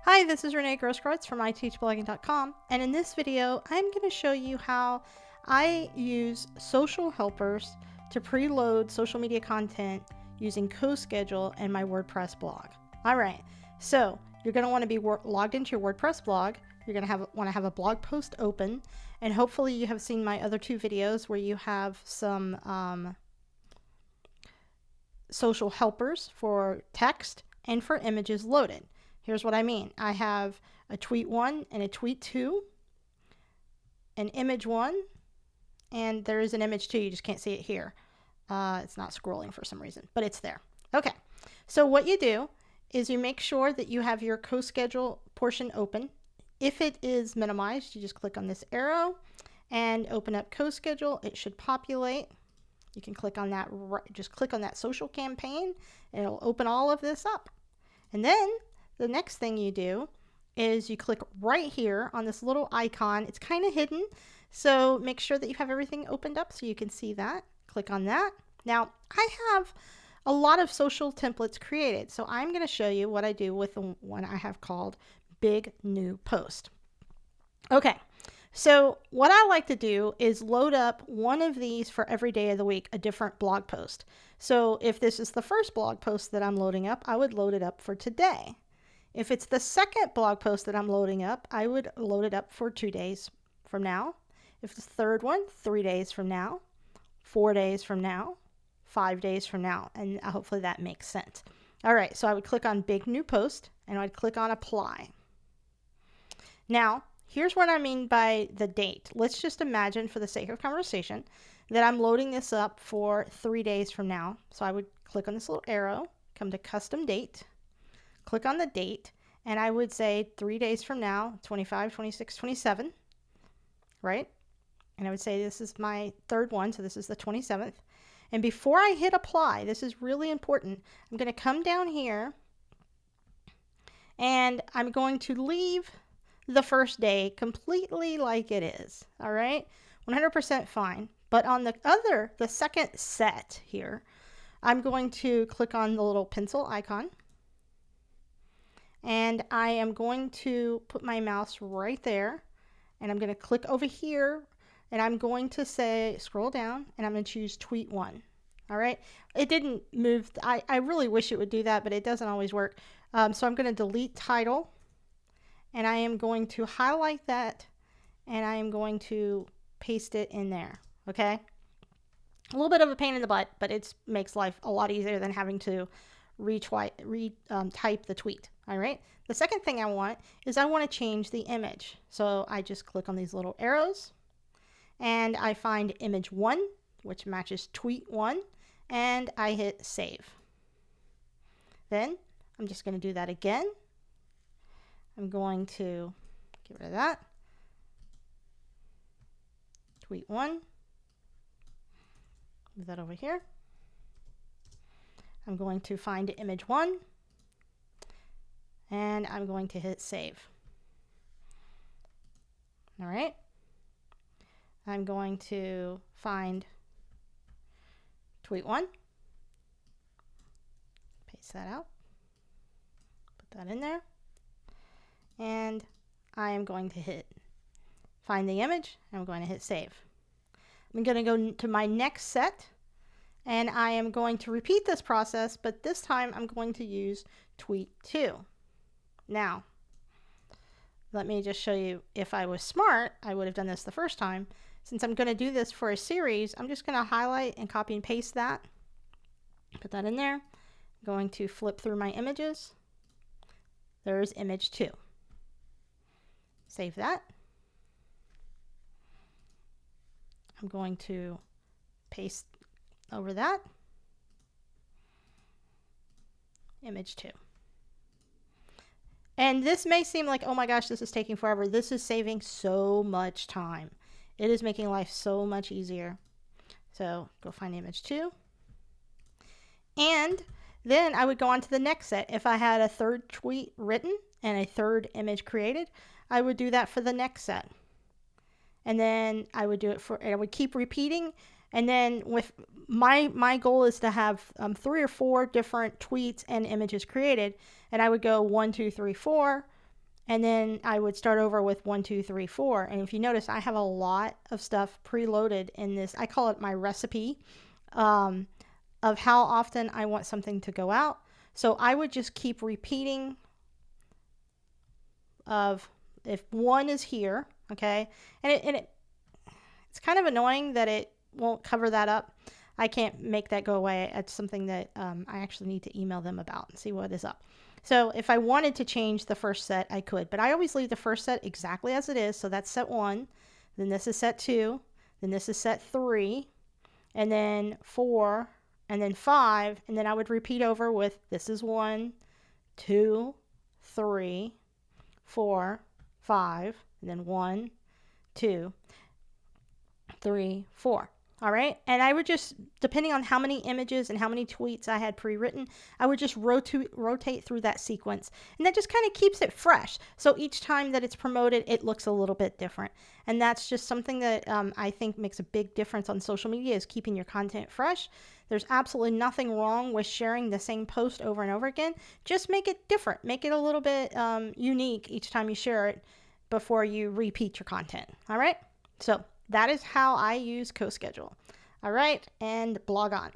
Hi, this is Renee Grosskreutz from iteachblogging.com, and in this video I'm going to show you how I use social helpers to preload social media content using CoSchedule and my WordPress blog. Alright, so you're going to want to be logged into your WordPress blog. You're going to want to have a blog post open, and hopefully you have seen my other two videos where you have some social helpers for text and for images loaded. Here's what I mean. I have a tweet 1 and a tweet 2, an image 1, and there is an image 2. You just can't see it here. It's not scrolling for some reason, but it's there. Okay, so what you do is you make sure that you have your CoSchedule portion open. If it is minimized, you just click on this arrow and open up CoSchedule. It should populate. You can click on that, just click on that social campaign, and it'll open all of this up. And then the next thing you do is you click right here on this little icon. It's kind of hidden, so make sure that you have everything opened up so you can see that. Click on that. Now, I have a lot of social templates created, so I'm going to show you what I do with the one I have called Big New Post. Okay, so what I like to do is load up one of these for every day of the week, a different blog post. So if this is the first blog post that I'm loading up, I would load it up for today. If it's the second blog post that I'm loading up, I would load it up for 2 days from now. If it's the third one, 3 days from now, 4 days from now, 5 days from now, and hopefully that makes sense. All right, so I would click on Big New Post, and I'd click on Apply. Now, here's what I mean by the date. Let's just imagine, for the sake of conversation, that I'm loading this up for 3 days from now. So I would click on this little arrow, come to Custom Date, click on the date, and I would say 3 days from now, 25, 26, 27, right? And I would say this is my third one, so this is the 27th. And before I hit apply, this is really important, I'm going to come down here and I'm going to leave the first day completely like it is, all right? 100% fine. But on the second set here, I'm going to click on the little pencil icon, and I am going to put my mouse right there, and I'm going to click over here, and I'm going to say, scroll down, and I'm going to choose tweet 1. All right, it didn't move. I really wish it would do that, but it doesn't always work. So I'm going to delete title, and I am going to highlight that, and I am going to paste it in there. Okay, a little bit of a pain in the butt, but it makes life a lot easier than having to type the tweet. All right, the second thing I want is I want to change the image. So I just click on these little arrows, and I find image 1, which matches tweet 1, and I hit save. Then I'm just going to do that again. I'm going to get rid of that. Tweet 1. Move that over here. I'm going to find image 1, and I'm going to hit save. All right. I'm going to find tweet 1. Paste that out. Put that in there. And I am going to find the image, and I'm going to hit save. I'm going to go to my next set, and I am going to repeat this process, but this time I'm going to use tweet 2. Now, let me just show you, if I was smart, I would have done this the first time. Since I'm going to do this for a series, I'm just going to highlight and copy and paste that. Put that in there. I'm going to flip through my images. There's image 2. Save that. I'm going to paste over that. Image 2. And this may seem like, oh my gosh, this is taking forever. This is saving so much time. It is making life so much easier. So go find image 2. And then I would go on to the next set. If I had a third tweet written and a third image created, I would do that for the next set. And then I would do it I would keep repeating. And then with my goal is to have 3 or 4 different tweets and images created. And I would go 1, 2, 3, 4. And then I would start over with 1, 2, 3, 4. And if you notice, I have a lot of stuff preloaded in this. I call it my recipe of how often I want something to go out. So I would just keep repeating of if 1 is here, okay, and it's kind of annoying that it won't cover that up. I can't make that go away. It's something that I actually need to email them about and see what is up. So if I wanted to change the first set, I could, but I always leave the first set exactly as it is. So that's set 1, then this is set 2, then this is set 3, and then 4, and then 5, and then I would repeat over with this is 1, 2, 3, 4, 5, and then 1, 2, 3, 4. All right. And I would just, depending on how many images and how many tweets I had pre-written, I would just rotate through that sequence. And that just kind of keeps it fresh. So each time that it's promoted, it looks a little bit different. And that's just something that I think makes a big difference on social media, is keeping your content fresh. There's absolutely nothing wrong with sharing the same post over and over again. Just make it different. Make it a little bit unique each time you share it before you repeat your content. All right. So that is how I use CoSchedule. All right, and blog on.